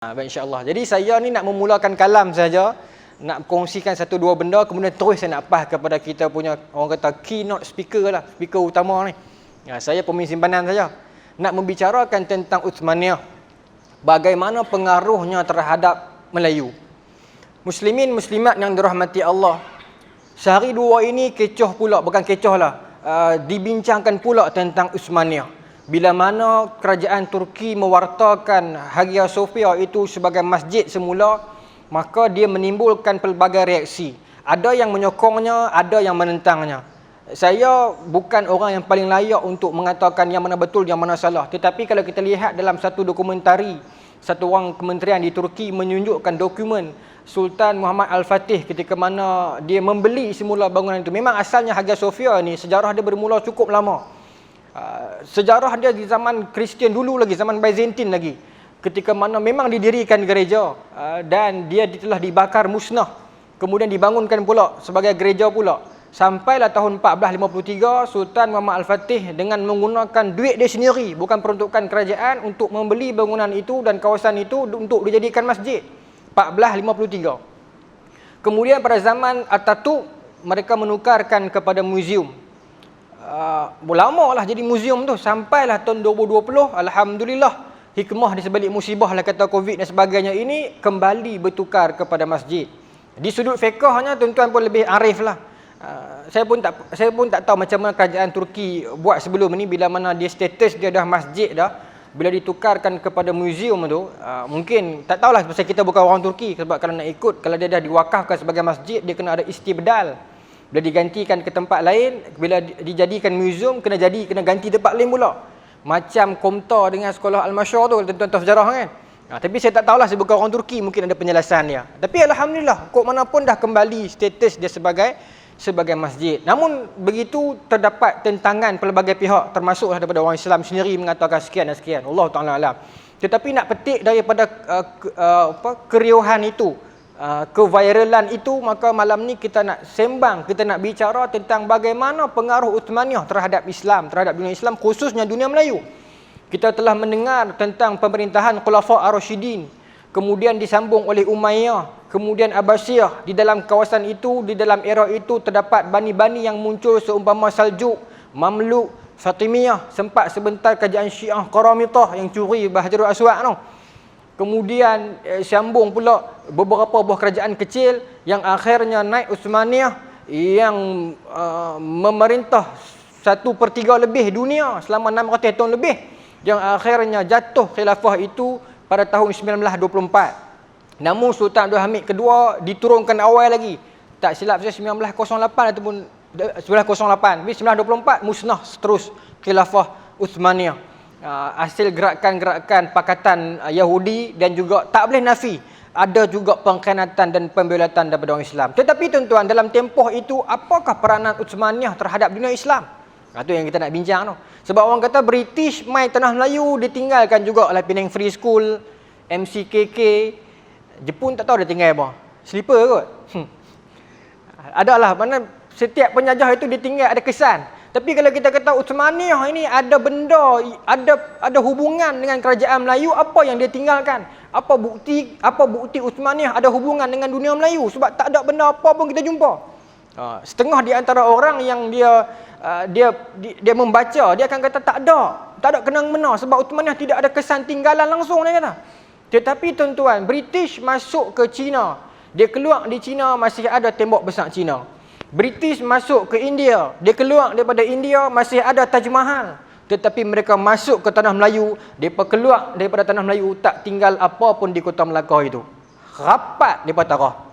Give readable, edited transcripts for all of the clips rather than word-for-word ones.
Baik, insya-Allah. Jadi saya ni nak memulakan kalam saja, nak kongsikan satu dua benda, kemudian terus saya nak pas kepada kita punya orang kata keynote speaker lah, speaker utama ni. Saya pemimpin simpanan saja. Nak membicarakan tentang Uthmaniyah. Bagaimana pengaruhnya terhadap Melayu. Muslimin muslimat yang dirahmati Allah. Sehari dua ini kecoh pula, bukan kecoh lah. Dibincangkan pula tentang Uthmaniyah. Bila mana kerajaan Turki mewartakan Hagia Sophia itu sebagai masjid semula, maka dia menimbulkan pelbagai reaksi. Ada yang menyokongnya, ada yang menentangnya. Saya bukan orang yang paling layak untuk mengatakan yang mana betul, yang mana salah. Tetapi kalau kita lihat dalam satu dokumentari, satu orang kementerian di Turki menunjukkan dokumen Sultan Muhammad Al-Fatih ketika mana dia membeli semula bangunan itu. Memang asalnya Hagia Sophia ni, sejarah dia bermula cukup lama. Sejarah dia di zaman Kristian dulu lagi, zaman Byzantine lagi, ketika mana memang didirikan gereja dan dia telah dibakar musnah, kemudian dibangunkan pula sebagai gereja pula. Sampailah tahun 1453 Sultan Muhammad Al-Fatih dengan menggunakan duit dia sendiri, bukan peruntukan kerajaan, untuk membeli bangunan itu dan kawasan itu untuk dijadikan masjid. 1453. Kemudian pada zaman Atatürk mereka menukarkan kepada muzium. Lama lah jadi muzium tu, sampailah tahun 2020, alhamdulillah, hikmah di sebalik musibah lah kata Covid dan sebagainya ini, kembali bertukar kepada masjid. Di sudut fiqahnya tuan-tuan pun lebih arif lah. Saya pun tak tahu macam mana kerajaan Turki buat sebelum ni, bila mana dia status dia dah masjid dah, bila ditukarkan kepada muzium tu, mungkin tak tahulah, pasal kita bukan orang Turki, sebab kalau nak ikut, kalau dia dah diwakafkan sebagai masjid, dia kena ada istibdal. Bila digantikan ke tempat lain, bila dijadikan muzium, kena ganti tempat lain pula. Macam Komta dengan sekolah Al-Masyar tu, tuan-tuan tahu sejarah kan. Tapi saya tak tahulah, saya bukan orang Turki, mungkin ada penjelasan dia. Tapi alhamdulillah, kok mana pun dah kembali status dia sebagai masjid. Namun begitu terdapat tentangan pelbagai pihak, termasuklah daripada orang Islam sendiri mengatakan sekian dan sekian. Allah Taala alam. Tetapi nak petik daripada keriuhan itu, keviralan itu, maka malam ni kita nak sembang, kita nak bicara tentang bagaimana pengaruh Uthmaniyah terhadap Islam, terhadap dunia Islam, khususnya dunia Melayu. Kita telah mendengar tentang pemerintahan Khulafa Ar-Rasyidin, kemudian disambung oleh Umayyah, kemudian Abbasiyah. Di dalam kawasan itu, di dalam era itu terdapat bani-bani yang muncul seumpama Saljuk, Mamluk, Fatimiyah, sempat sebentar kerajaan Syiah Qaramitah yang curi Hajarul Aswad tu. Kemudian sambung pula beberapa buah kerajaan kecil yang akhirnya naik Uthmaniyah yang memerintah 1/3 lebih dunia selama 600 tahun lebih, yang akhirnya jatuh khilafah itu pada tahun 1924. Namun Sultan Abdul Hamid kedua diturunkan awal lagi. Tak silap saya 1908 ataupun 1908. 1924 musnah terus khilafah Uthmaniyah. Hasil gerakan-gerakan pakatan Yahudi, dan juga tak boleh nafi ada juga pengkhianatan dan pembelatan daripada orang Islam. Tetapi tuan-tuan, dalam tempoh itu apakah peranan Uthmaniyah terhadap dunia Islam? Itu yang kita nak bincang tu. Sebab orang kata British mai tanah Melayu, ditinggalkan juga oleh Penang Free School, MCKK. Jepun tak tahu dia tinggal apa, slipper kot. Adalah mana setiap penjajah itu ditinggal ada kesan. Tapi kalau kita kata Uthmaniyah ini ada benda, ada hubungan dengan kerajaan Melayu, apa yang dia tinggalkan? Apa bukti Uthmaniyah ada hubungan dengan dunia Melayu? Sebab tak ada benda apa pun kita jumpa. Setengah di antara orang yang dia membaca, dia akan kata tak ada kenang-mena, sebab Uthmaniyah tidak ada kesan tinggalan langsung, dia kata. Tetapi tuan-tuan, British masuk ke China, dia keluar di China masih ada tembok besar China. British masuk ke India, dia keluar daripada India masih ada Taj Mahal. Tetapi mereka masuk ke tanah Melayu, mereka keluar daripada tanah Melayu tak tinggal apa pun di Kota Melaka itu. Rapat mereka tarah.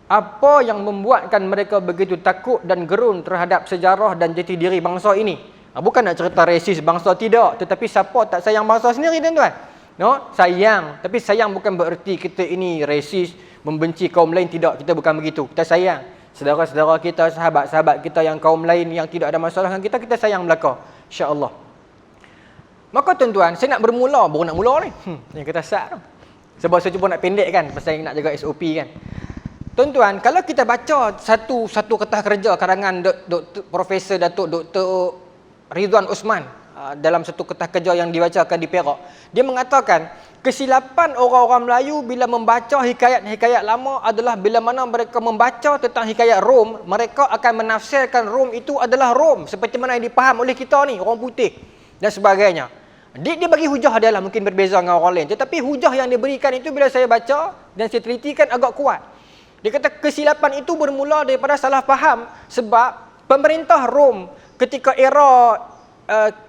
Apa yang membuatkan mereka begitu takut dan gerun terhadap sejarah dan jati diri bangsa ini? Bukan nak cerita resis bangsa, tidak, tetapi siapa tak sayang bangsa sendiri, tuan-tuan? No, sayang, tapi sayang bukan bererti kita ini resis, membenci kaum lain, tidak, kita bukan begitu. Kita sayang saudara-saudara kita, sahabat-sahabat kita yang kaum lain yang tidak ada masalah dengan kita, kita sayang belaka, insya-Allah. Maka tuan-tuan, saya nak baru nak mula ni. Yang kita sat tu. Sebab saya cuba nak pendek kan, pasal nak jaga SOP kan. Tuan-tuan, kalau kita baca satu kertas kerja karangan Profesor Datuk Dr. Ridwan Osman, dalam satu kertas kerja yang dibacakan di Perak. Dia mengatakan kesilapan orang-orang Melayu bila membaca hikayat-hikayat lama adalah bila mana mereka membaca tentang hikayat Rom, mereka akan menafsirkan Rom itu adalah Rom seperti mana yang dipaham oleh kita ni, orang putih dan sebagainya. Dia bagi hujah dia lah, mungkin berbeza dengan orang lain. Tetapi hujah yang diberikan itu bila saya baca dan saya telitikan agak kuat. Dia kata kesilapan itu bermula daripada salah faham sebab pemerintah Rom ketika era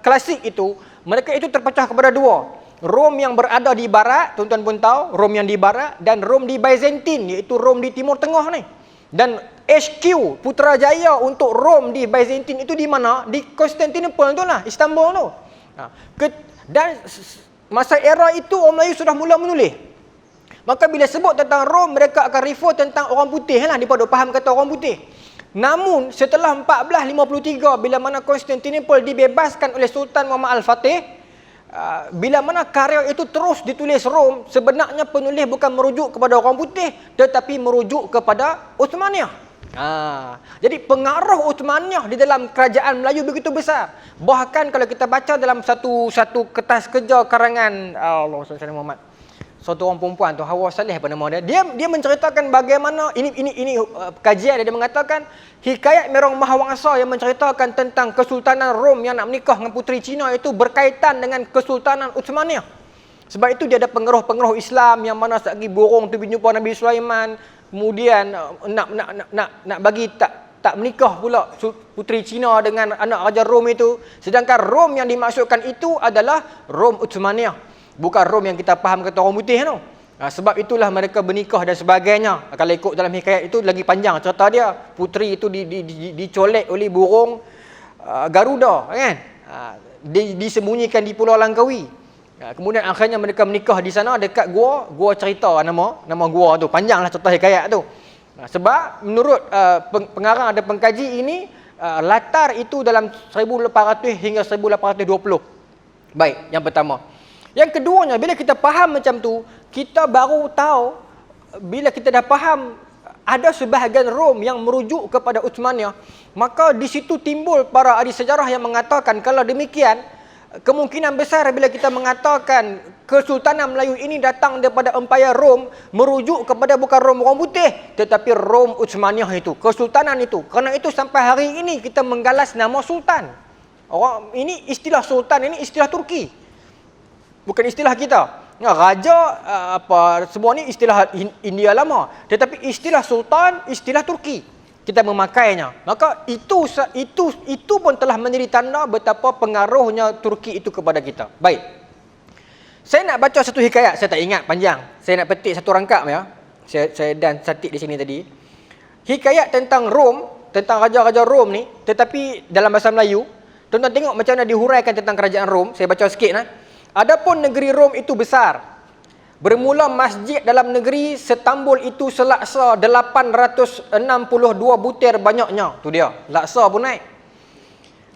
klasik itu, mereka itu terpecah kepada dua. Rom yang berada di barat, tuan-tuan pun tahu, Rom yang di barat, dan Rom di Byzantine, iaitu Rom di Timur Tengah ni. Dan HQ Putrajaya untuk Rom di Byzantine itu di mana? Di Constantinople tu lah, Istanbul tu. Dan masa era itu orang Melayu sudah mula menulis. Maka bila sebut tentang Rom, mereka akan refer tentang orang putih lah, dia pada faham kata orang putih. Namun setelah 1453 bila mana Constantinople dibebaskan oleh Sultan Muhammad Al-Fatih, bila mana karya itu terus ditulis Rom, sebenarnya penulis bukan merujuk kepada orang putih tetapi merujuk kepada Uthmaniyah. Jadi pengaruh Uthmaniyah di dalam kerajaan Melayu begitu besar. Bahkan kalau kita baca dalam satu kertas kerja karangan Muhammad, suatu orang perempuan tu, Hawa Saleh apa nama dia, dia menceritakan bagaimana ini kajian dia mengatakan hikayat Merong Mahawangsa yang menceritakan tentang Kesultanan Rom yang nak menikah dengan puteri Cina itu berkaitan dengan Kesultanan Uthmaniyah. Sebab itu dia ada pengaruh-pengaruh Islam yang mana lagi burung tu berjumpa Nabi Sulaiman, kemudian nak bagi tak menikah pula puteri Cina dengan anak Raja Rom itu. Sedangkan Rom yang dimaksudkan itu adalah Rom Uthmaniyah, bukan Rom yang kita faham kata orang putih tu. Sebab itulah mereka bernikah dan sebagainya. Kalau ikut dalam hikayat itu lagi panjang cerita dia. Puteri itu dicolek oleh burung Garuda kan. Disembunyikan di Pulau Langkawi. Kemudian akhirnya mereka menikah di sana dekat gua cerita nama gua tu. Panjanglah cerita hikayat tu. Sebab menurut pengarang dan pengkaji ini, latar itu dalam 1800 hingga 1820. Baik, yang pertama. Yang keduanya, bila kita faham macam tu, kita baru tahu, bila kita dah faham ada sebahagian Rom yang merujuk kepada Uthmaniyah, maka di situ timbul para ahli sejarah yang mengatakan kalau demikian, kemungkinan besar bila kita mengatakan Kesultanan Melayu ini datang daripada Empayar Rom, merujuk kepada bukan Rom orang putih, tetapi Rom Uthmaniyah itu, Kesultanan itu. Kerana itu sampai hari ini kita menggalas nama Sultan. Ini istilah Sultan, ini istilah Turki. Bukan istilah kita. Raja semua ni istilah India lama. Tetapi istilah Sultan, istilah Turki. Kita memakainya. Maka itu pun telah menjadi tanda betapa pengaruhnya Turki itu kepada kita. Baik. Saya nak baca satu hikayat, saya tak ingat panjang. Saya nak petik satu rangkap ya. Saya dan satik di sini tadi. Hikayat tentang Rom, tentang raja-raja Rom ni, tetapi dalam bahasa Melayu. Tuan-tuan tengok macam mana dihuraikan tentang kerajaan Rom. Saya baca sikit nah. Adapun negeri Rom itu besar. Bermula masjid dalam negeri Setambul itu selaksa 862 butir banyaknya. Tu dia. Laksa pun naik.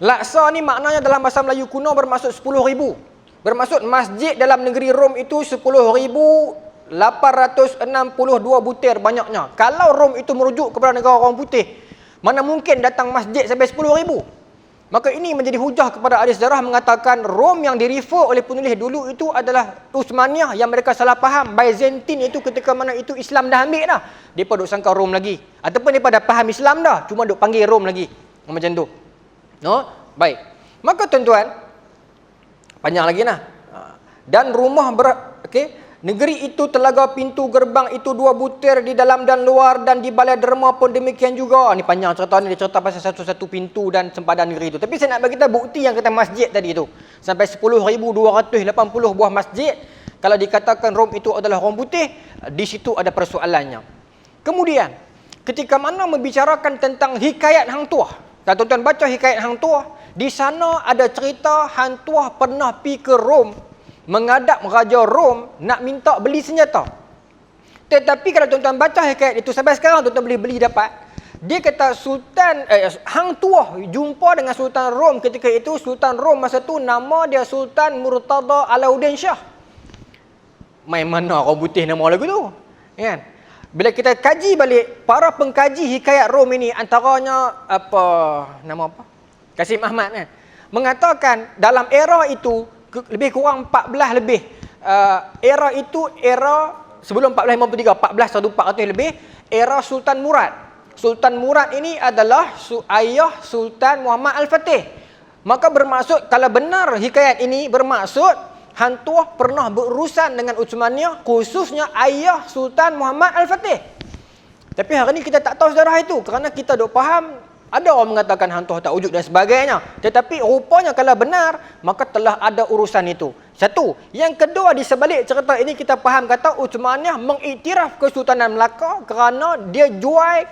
Laksa ni maknanya dalam bahasa Melayu kuno bermaksud 10,000. Bermaksud masjid dalam negeri Rom itu 10,862 butir banyaknya. Kalau Rom itu merujuk kepada negara orang putih, mana mungkin datang masjid sampai 10,000? Maka ini menjadi hujah kepada ahli sejarah mengatakan Rom yang direfer oleh penulis dulu itu adalah Uthmaniyah yang mereka salah faham. Byzantine itu ketika mana itu Islam dah ambil dah. Mereka duk sangka Rom lagi. Ataupun mereka dah faham Islam dah, cuma duk panggil Rom lagi. Macam tu. No? Baik. Maka tuan-tuan, panjang lagi nah. Dan rumah negeri itu telaga pintu gerbang itu 2 butir di dalam dan luar, dan di balai derma pun demikian juga. Ni panjang cerita ni, dia cerita pasal satu-satu pintu dan sempadan negeri itu. Tapi saya nak bagi kita bukti yang kata masjid tadi itu. Sampai 10,280 buah masjid. Kalau dikatakan Rom itu adalah orang putih, di situ ada persoalannya. Kemudian, ketika mana membicarakan tentang hikayat Hang Tuah. Kalau tuan-tuan baca hikayat Hang Tuah, di sana ada cerita Hang Tuah pernah pergi ke Rom, menghadap Raja Rom nak minta beli senjata. Tetapi kalau tuan-tuan baca hikayat itu sampai sekarang tuan-tuan boleh beli dapat. Dia kata Hang Tuah jumpa dengan Sultan Rom ketika itu. Sultan Rom masa tu nama dia Sultan Murtada Alauddin Shah. Main mana orang putih nama lagu tu? Kan? Bila kita kaji balik, para pengkaji hikayat Rom ini antaranya Kasim Ahmad kan. mengatakan dalam era itu lebih kurang 14 lebih era itu era sebelum 1453, 1400 lebih, era Sultan Murad. Sultan Murad ini adalah ayah Sultan Muhammad Al-Fatih. Maka bermaksud, kalau benar hikayat ini bermaksud, Hang Tuah pernah berurusan dengan Uthmaniyah, khususnya ayah Sultan Muhammad Al-Fatih. Tapi hari ini kita tak tahu sejarah itu, kerana kita duk faham, ada orang mengatakan Hang Tuah tak wujud dan sebagainya. Tetapi rupanya kalau benar, maka telah ada urusan itu. Satu. Yang kedua, di sebalik cerita ini kita faham kata Uthmaniyah mengiktiraf Kesultanan Melaka kerana dia jual,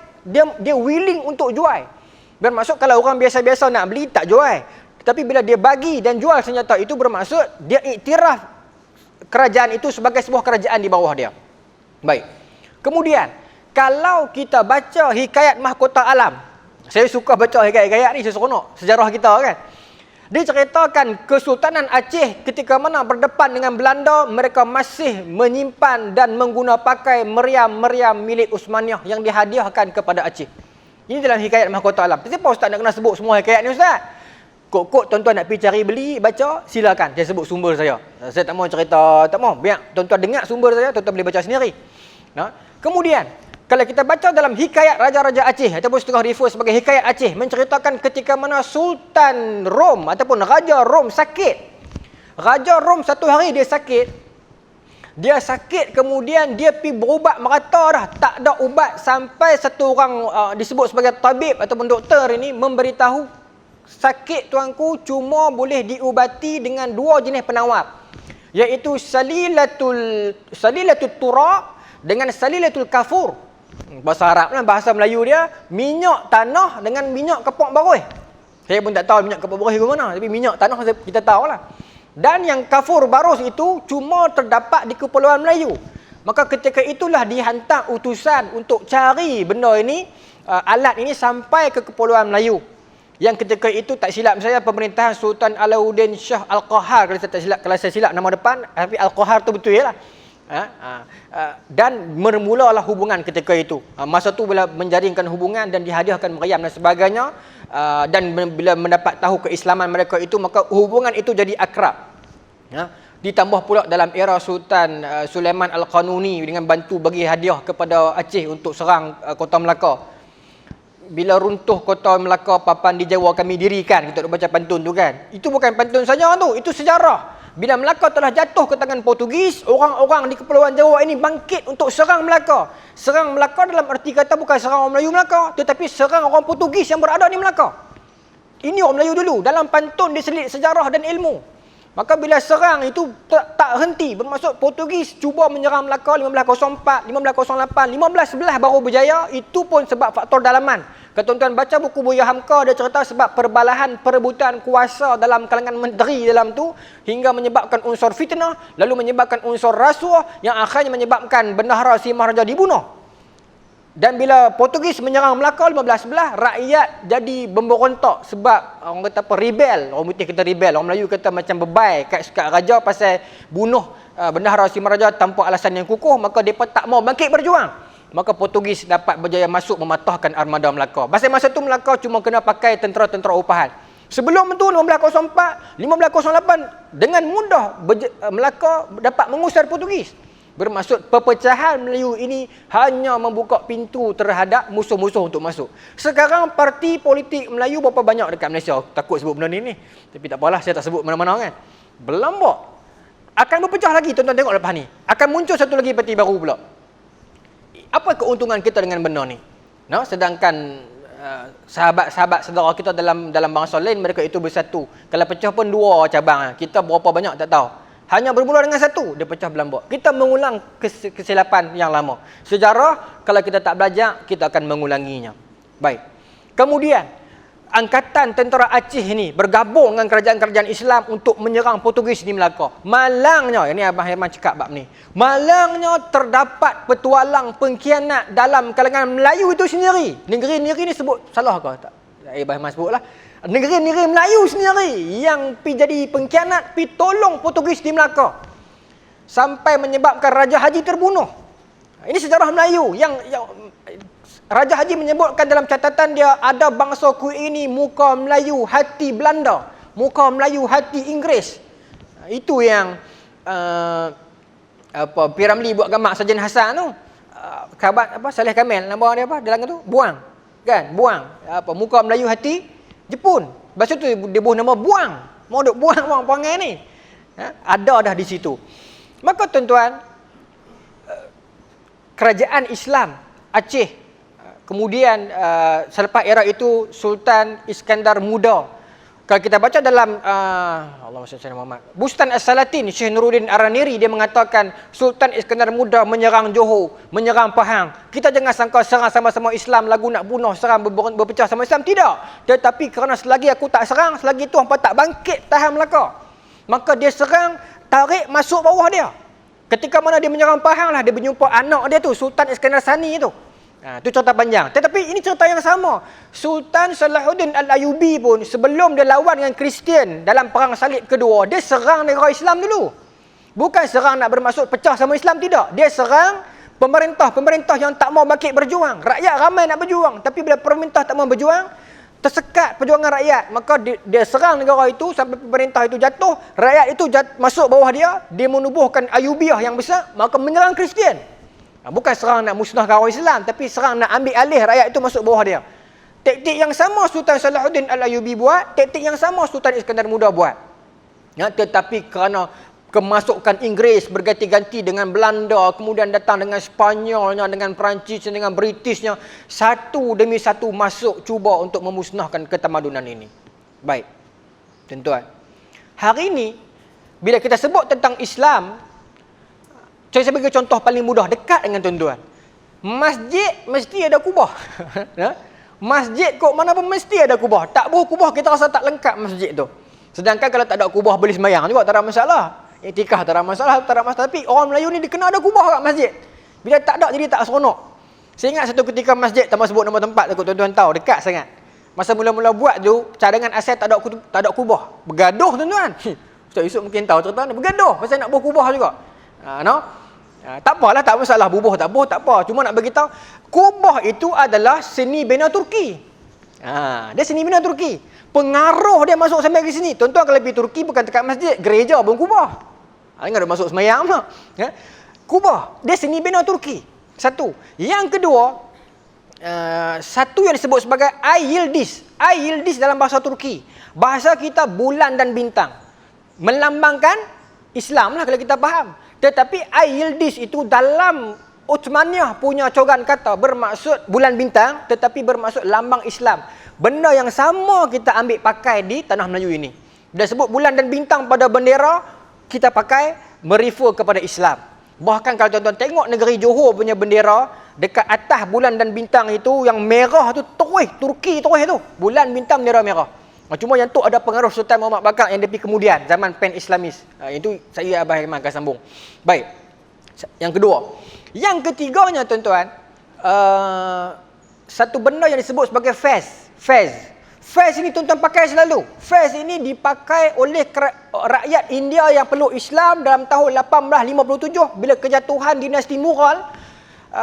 dia willing untuk jual. Bermaksud kalau orang biasa-biasa nak beli tak jual. Tapi bila dia bagi dan jual senjata itu, bermaksud dia iktiraf kerajaan itu sebagai sebuah kerajaan di bawah dia. Baik. Kemudian, kalau kita baca hikayat Mahkota Alam, saya suka baca hikayat-hikayat ni, seronok sejarah kita kan. Diceritakan Kesultanan Aceh ketika mana berdepan dengan Belanda, mereka masih menyimpan dan mengguna pakai meriam-meriam milik Uthmaniyah yang dihadiahkan kepada Aceh. Ini dalam hikayat Mahkota Alam. Kenapa Ustaz nak kena sebut semua hikayat ni Ustaz? Kok tuan-tuan nak pergi cari beli, baca, silakan. Saya sebut sumber saya. Saya tak mau cerita, tak mau. Biar tuan-tuan dengar sumber saya, tuan-tuan boleh baca sendiri. Nah, kemudian, kalau kita baca dalam hikayat Raja-Raja Aceh ataupun setengah refer sebagai hikayat Aceh, menceritakan ketika mana Sultan Rom ataupun Raja Rom sakit. Raja Rom satu hari dia sakit. Dia sakit, kemudian dia pergi berubat merata dah. Tak ada ubat sampai satu orang disebut sebagai tabib ataupun doktor ini memberitahu, sakit tuanku cuma boleh diubati dengan dua jenis penawar. Iaitu salilatul turaq dengan salilatul kafur. Bahasa Arab lah, bahasa Melayu dia minyak tanah dengan minyak kepak baruih. Saya pun tak tahu minyak kepak baruih ke mana, tapi minyak tanah kita tahu lah. Dan yang kafur barus itu cuma terdapat di Kepulauan Melayu. Maka ketika itulah dihantar utusan untuk cari benda ini, alat ini sampai ke Kepulauan Melayu. Yang ketika itu tak silap saya pemerintahan Sultan Alauddin Shah Al-Qahar, kalau saya silap nama depan, tapi Al-Qahar tu betul ya lah. Dan bermulalah hubungan ketika itu. Masa tu bila menjaringkan hubungan dan dihadiahkan meriam dan sebagainya, dan bila mendapat tahu keislaman mereka itu, maka hubungan itu jadi akrab. Ditambah pula dalam era Sultan Sulaiman Al-Qanuni dengan bantu bagi hadiah kepada Aceh untuk serang kota Melaka. Bila runtuh kota Melaka, papan di Jawa kami dirikan, kita dah baca pantun tu kan. Itu bukan pantun saja tu, itu sejarah. Bila Melaka telah jatuh ke tangan Portugis, orang-orang di Kepulauan Jawa ini bangkit untuk serang Melaka. Serang Melaka dalam arti kata bukan serang orang Melayu Melaka, tetapi serang orang Portugis yang berada di Melaka. Ini orang Melayu dulu, dalam pantun diselit sejarah dan ilmu. Maka bila serang itu tak henti, bermaksud Portugis cuba menyerang Melaka 1504, 1508, 1511 baru berjaya. Itu pun sebab faktor dalaman. Kalau tuan-tuan baca buku Buya Hamka, dia cerita sebab perbalahan perebutan kuasa dalam kalangan menteri dalam tu, hingga menyebabkan unsur fitnah, lalu menyebabkan unsur rasuah, yang akhirnya menyebabkan bendahara Si Maharaja dibunuh. Dan bila Portugis menyerang Melaka 1511, rakyat jadi memberontak sebab orang kata apa, rebel. Orang putih kata rebel, orang Melayu kata macam bebai kat raja pasal bunuh bendahara Si Maharaja tanpa alasan yang kukuh. Maka mereka tak mau bangkit berjuang. Maka Portugis dapat berjaya masuk mematahkan armada Melaka. Pasal masa tu Melaka cuma kena pakai tentera-tentera upahan. Sebelum itu 1504, 1508 dengan mudah Melaka dapat mengusir Portugis. Bermaksud perpecahan Melayu ini hanya membuka pintu terhadap musuh-musuh untuk masuk. Sekarang parti politik Melayu berapa banyak dekat Malaysia? Takut sebut benda ni. Tapi tak apalah, saya tak sebut mana-mana kan. Berlambak. Akan berpecah lagi, tuan-tuan tengok lepas ni. Akan muncul satu lagi parti baru pula. Apa keuntungan kita dengan benda ni? Nah, sedangkan sahabat-sahabat saudara kita dalam bangsa lain, mereka itu bersatu. Kalau pecah pun dua cabang. Kita berapa banyak tak tahu. Hanya bermula dengan satu, dia pecah belambak. Kita mengulang kesilapan yang lama. Sejarah, kalau kita tak belajar, kita akan mengulanginya. Baik. Kemudian, angkatan tentera Aceh ini bergabung dengan kerajaan-kerajaan Islam untuk menyerang Portugis di Melaka. Malangnya, ini Abang Herman cakap bab ni. Malangnya terdapat petualang pengkhianat dalam kalangan Melayu itu sendiri. Negeri-negeri ni sebut salah ke tak? Abang Herman sebut lah. Negeri-negeri Melayu sendiri yang pi jadi pengkhianat, pi tolong Portugis di Melaka. Sampai menyebabkan Raja Haji terbunuh. Ini sejarah Melayu yang Raja Haji menyebutkan dalam catatan dia, ada bangsa ku ini muka Melayu, hati Belanda. muka Melayu hati Inggeris. Itu yang Piramli buat gambar Sarjan Hasan tu. Khabat Saleh Kamil, nama dia apa dalam tu? Buang. Kan? Buang. Muka Melayu hati Jepun. Lepas tu dia buat nama Buang. Mau duk buang perangai ni. Ada dah di situ. Maka tuan-tuan, kerajaan Islam Aceh, kemudian selepas era itu Sultan Iskandar Muda. Kalau kita baca dalam Allahumma salli ala Muhammad, Bustan As-Salatin, Syekh Nuruddin Araniri, dia mengatakan Sultan Iskandar Muda menyerang Johor, menyerang Pahang. Kita jangan sangka serang sama-sama Islam, lagu nak bunuh, serang berpecah sama Islam. Tidak. Tetapi kerana selagi aku tak serang, selagi itu hampa tak bangkit tahan Melaka. Maka dia serang, tarik masuk bawah dia. Ketika mana dia menyerang Pahang lah, dia berjumpa anak dia tu, Sultan Iskandar Sani tu. Itu cerita panjang. Tetapi ini cerita yang sama. Sultan Salahuddin Al-Ayyubi pun sebelum dia lawan dengan Kristian dalam perang salib kedua, dia serang negara Islam dulu. Bukan serang nak bermaksud pecah sama Islam, tidak. Dia serang pemerintah yang tak mau bangkit berjuang. Rakyat ramai nak berjuang, tapi bila pemerintah tak mau berjuang, tersekat perjuangan rakyat. Maka dia serang negara itu sampai pemerintah itu jatuh, rakyat itu masuk bawah dia menubuhkan Ayyubiyah yang besar, maka menyerang Kristian. Bukan serang nak musnahkan orang Islam, tapi serang nak ambil alih rakyat itu masuk bawah dia. Taktik yang sama Sultan Salahuddin Al-Ayyubi buat, taktik yang sama Sultan Iskandar Muda buat. Tetapi kerana kemasukan Inggeris berganti-ganti dengan Belanda, kemudian datang dengan Spanyolnya, dengan Perancisnya, dengan Britishnya, satu demi satu masuk cuba untuk memusnahkan ketamadunan ini. Baik, tuan-tuan, hari ini bila kita sebut tentang Islam, saya bagi contoh paling mudah, dekat dengan tuan-tuan. Masjid mesti ada kubah. Masjid kok mana pun mesti ada kubah. Tak boleh kubah, kita rasa tak lengkap masjid tu. Sedangkan kalau tak ada kubah boleh sembahyang juga, tak ada masalah. Iktikaf tak ada masalah, tak ada masalah. Tapi orang Melayu ni dia kena ada kubah kat masjid. Bila tak ada, jadi tak seronok. Saya ingat satu ketika masjid, tak mahu sebut nama tempat, takut tuan-tuan tahu, dekat sangat. Masa mula-mula buat tu, cadangan asal tak ada kubah. Bergaduh tuan-tuan. Ustaz Yusuf mungkin tahu cerita ni. Bergaduh pasal nak buat kubah juga. Tak apalah, tak masalah, bubuh tak apa. Cuma nak bagi tahu, kubah itu adalah seni bina Turki. Dia seni bina Turki. Pengaruh dia masuk sampai ke sini. Tuan-tuan kalau pergi Turki bukan dekat masjid, gereja pun kubah. Enggak ada masuk semayang tak? Kubah, dia seni bina Turki. Satu. Yang kedua, satu yang disebut sebagai Ay Yıldız. Ay Yıldız dalam bahasa Turki. Bahasa kita bulan dan bintang. Melambangkan Islam lah kalau kita faham. Tetapi Ay Yıldız itu dalam Uthmaniyah punya coran kata bermaksud bulan bintang, tetapi bermaksud lambang Islam. Benda yang sama kita ambil pakai di tanah Melayu ini. Bila sebut bulan dan bintang pada bendera, kita pakai merefer kepada Islam. Bahkan kalau tuan-tuan tengok negeri Johor punya bendera, dekat atas bulan dan bintang itu yang merah tu terus Turki terus tu. Bulan bintang bendera merah. Cuma yang tu ada pengaruh Sultan Muhammad Bakar yang lebih kemudian zaman Pan Islamis. Itu saya Abah Iman akan sambung. Baik. Yang kedua. Yang ketiganya tuan-tuan, satu benda yang disebut sebagai fez. Fez ini tuan-tuan pakai selalu. Fez ini dipakai oleh rakyat India yang peluk Islam dalam tahun 1857 bila kejatuhan dinasti Mughal.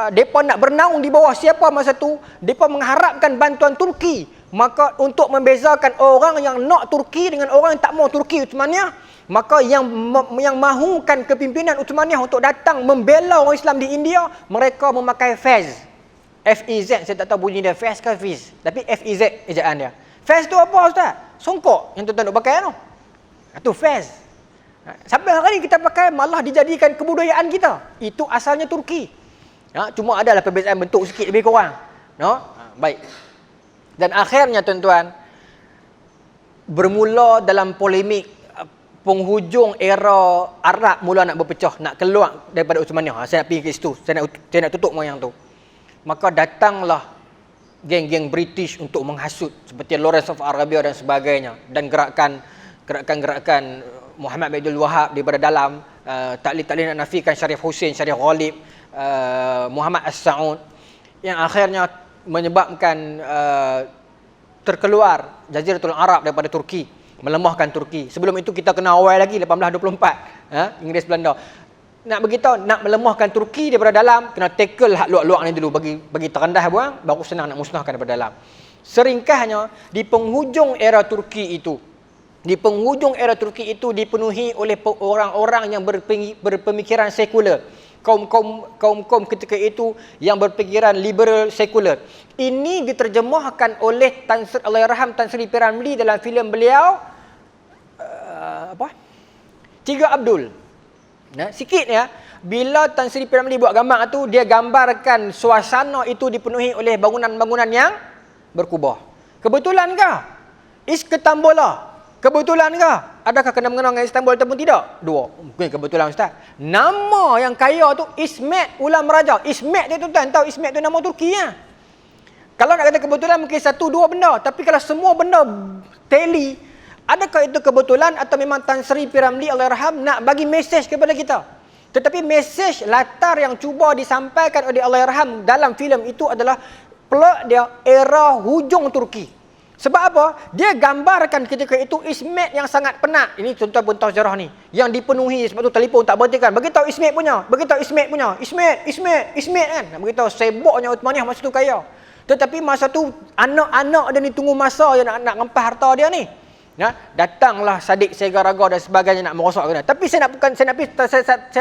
Mereka nak bernaung di bawah siapa masa tu? Mereka mengharapkan bantuan Turki. Maka untuk membezakan orang yang nak Turki dengan orang yang tak mau Turki Uthmaniyah, maka yang mahukan kepimpinan Uthmaniyah untuk datang membela orang Islam di India, mereka memakai fez. F-E-Z, saya tak tahu bunyi dia, fez ke fiz. Tapi F-E-Z ejaan dia. Fez tu apa Ustaz? Songkok yang tuan-tuan nak pakai tu. Itu fez. Sampai hari ni kita pakai malah dijadikan kebudayaan kita. Itu asalnya Turki. Cuma adalah perbezaan bentuk sikit lebih kurang. Baik. Dan akhirnya tuan-tuan, bermula dalam polemik penghujung era Arab mula nak berpecah, nak keluar daripada Uthmaniyah. Saya nak pergi ke situ, saya nak tutup moyang tu. Maka datanglah geng-geng British untuk menghasut seperti Lawrence of Arabia dan sebagainya, dan gerakan Muhammad bin Abdul Wahab daripada dalam, tak boleh nak nafikan Syarif Hussein, Syarif Ghalib, Muhammad As-Sa'ud, yang akhirnya menyebabkan terkeluar Jaziratul Arab daripada Turki, melemahkan Turki. Sebelum itu kita kena awal lagi 1824, Inggeris Belanda. Nak beritahu, nak melemahkan Turki daripada dalam, kena tackle hak luak-luak ni dulu, bagi terendah buang, baru senang nak musnahkan daripada dalam. Seringkahnya di penghujung era Turki itu, Di penghujung era Turki itu dipenuhi oleh orang-orang yang berpemikiran sekular. Kaum-kaum ketika itu yang berpikiran liberal sekular. Ini diterjemahkan oleh Allahyarham Tan Sri P. Ramlee dalam filem beliau Tiga Abdul. Nah, sikit ya. Bila Tan Sri P. Ramlee buat gambar tu, dia gambarkan suasana itu dipenuhi oleh bangunan-bangunan yang berkubah. Kebetulan ke? Iskandar. Kebetulan ke? Adakah kena-mengena dengan Istanbul ataupun tidak? Dua. Mungkin kebetulan Ustaz. Nama yang kaya tu Ismet Ulam Raja. Ismet dia tuan-tuan tahu Ismet tu nama Turki ya. Kalau nak kata kebetulan mungkin satu dua benda, tapi kalau semua benda tally, adakah itu kebetulan atau memang Tan Sri P. Ramlee Allahyarham nak bagi mesej kepada kita? Tetapi mesej latar yang cuba disampaikan oleh Allahyarham dalam filem itu adalah plot dia era hujung Turki. Sebab apa? Dia gambarkan ketika itu Ismet yang sangat penat. Ini contoh bentang sejarah ni. Yang dipenuhi sebab tu telefon tak berhentikan. Beritahu Ismet punya. Beritahu Ismet punya. Ismet kan. Nak beritahu sibuknya Uthmaniyah masa tu kaya. Tetapi masa tu anak-anak dia ni tunggu masa yang nak ngempas harta dia ni. Ya, datanglah Sadik Segaraga dan sebagainya nak merosakkan. Tapi saya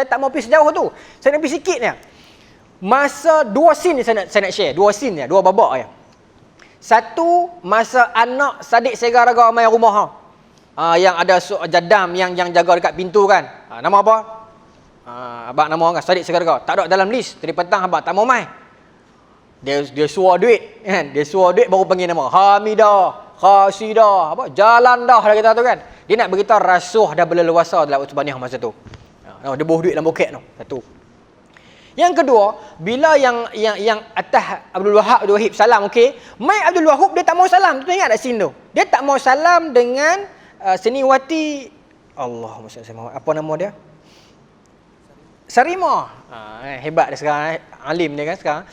tak mau pergi sejauh tu. Saya nak pergi sikit ni. Masa dua scene ni saya nak share. Dua scene ni, dua babak ya. Satu, masa anak Sadik Segaraga main rumah yang ada jadam yang jaga dekat pintu kan. Nama apa? Abang nama kan Sadik Segaraga. Tak ada dalam list. Tadi petang abang tak mau main. Dia suruh duit kan. Dia suruh duit baru panggil nama. Hamidah, Khasidah, apa? Jalan dah kata tu kan. Dia nak beritahu rasuh dah berleluasa dalam Uthmaniyah masa tu. Dia bawa duit dalam boket tu. Satu. Yang kedua, bila yang atas Abdul Wahab salam, okey. Mai Abdul Wahab dia tak mau salam. Tu ingat tak scene tu? Dia tak mau salam dengan seniwati Allahumma salli alaihi apa nama dia? Sarimah. Hebat dia sekarang, alim dia kan sekarang.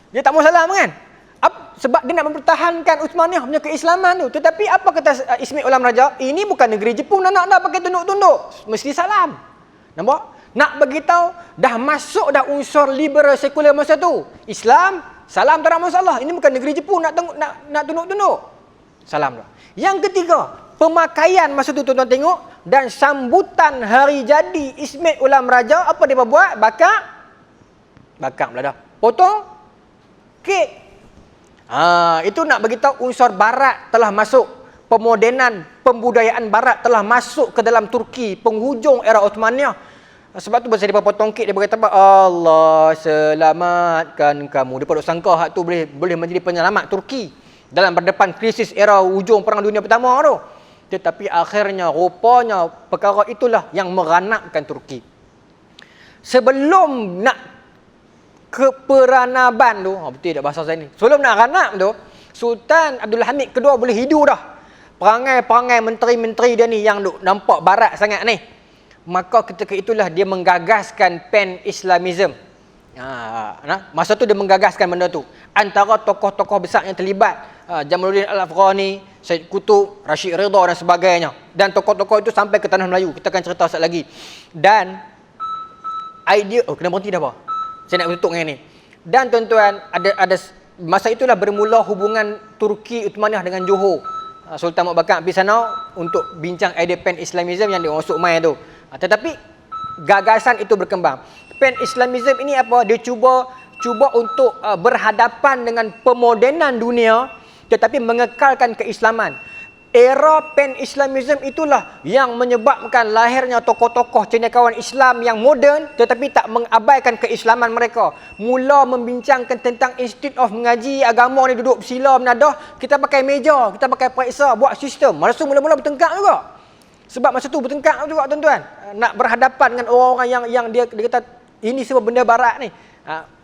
Dia tak mau salam kan? Sebab dia nak mempertahankan Uthmaniyah punya keislaman tu. Tetapi apa kata Ismet Ulam Raja? Ini bukan negeri Jepun, nak pakai tunduk-tunduk. Mesti salam. Nampak? Nak beritahu dah masuk dah unsur liberal sekular masa tu. Islam, salam tak ada masalah. Ini bukan negeri Jepun nak tunduk-tunduk. Salam dah. Yang ketiga, pemakaian masa tu tuan-tuan tengok dan sambutan hari jadi Ismet Ulam Raja apa dia buat? Bakar pula dah. Potong kek. Itu nak beritahu unsur barat telah masuk. Pemodenan, pembudayaan barat telah masuk ke dalam Turki penghujung era Uthmaniyah. Sebab tu bila dia potong kek, dia berkata Allah selamatkan kamu. Dia patut sangka hak tu boleh menjadi penyelamat Turki dalam berdepan krisis era hujung Perang Dunia Pertama tu. Tetapi akhirnya rupanya perkara itulah yang meranapkan Turki. Sebelum nak keperanaban tu, betul tak bahasa saya ni? Sebelum nak ranap tu, Sultan Abdul Hamid kedua boleh hidup dah. Perangai-perangai menteri-menteri dia ni yang nampak barat sangat ni. Maka ketika itulah dia menggagaskan pan-Islamism. Masa tu dia menggagaskan benda tu. Antara tokoh-tokoh besar yang terlibat, Jamaluddin Al-Afghani, Syed Qutb, Rashid Ridha dan sebagainya. Dan tokoh-tokoh itu sampai ke tanah Melayu. Kita akan cerita sekejap lagi. Dan idea, kena berhenti dah apa? Saya nak tutup dengan ni. Dan tuan-tuan, ada masa itulah bermula hubungan Turki Uthmaniyah dengan Johor. Sultan Mahmud Bakar pergi sana untuk bincang idea pan-Islamism yang dia masuk main tu. Tetapi gagasan itu berkembang. Pan-Islamism ini apa? Dia cuba untuk berhadapan dengan pemodenan dunia tetapi mengekalkan keislaman. Era pan-Islamism itulah yang menyebabkan lahirnya tokoh-tokoh cendekiawan Islam yang moden tetapi tak mengabaikan keislaman mereka. Mula membincangkan tentang institut of mengaji agama ni duduk bersila menadah, kita pakai meja, kita pakai periksa, buat sistem. Masa mula-mula bertengkar juga. Sebab masa tu bertengkar juga tuan-tuan. Nak berhadapan dengan orang-orang yang dia kata ini semua benda barat ni.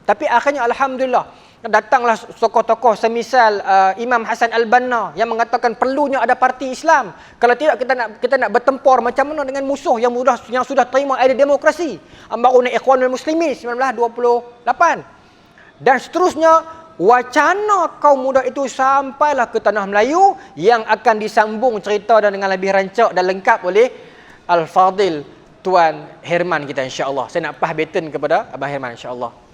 Tapi akhirnya alhamdulillah datanglah tokoh-tokoh semisal Imam Hasan Al-Banna yang mengatakan perlunya ada parti Islam. Kalau tidak kita nak bertempur macam mana dengan musuh yang sudah terima idea demokrasi. Baru ni Ikhwanul Muslimin 1928. Dan seterusnya wacana kaum muda itu sampailah ke tanah Melayu yang akan disambung cerita dan dengan lebih rancak dan lengkap oleh Al-Fadil Tuan Herman kita insya-Allah. Saya nak pass baton kepada Abang Herman insya-Allah.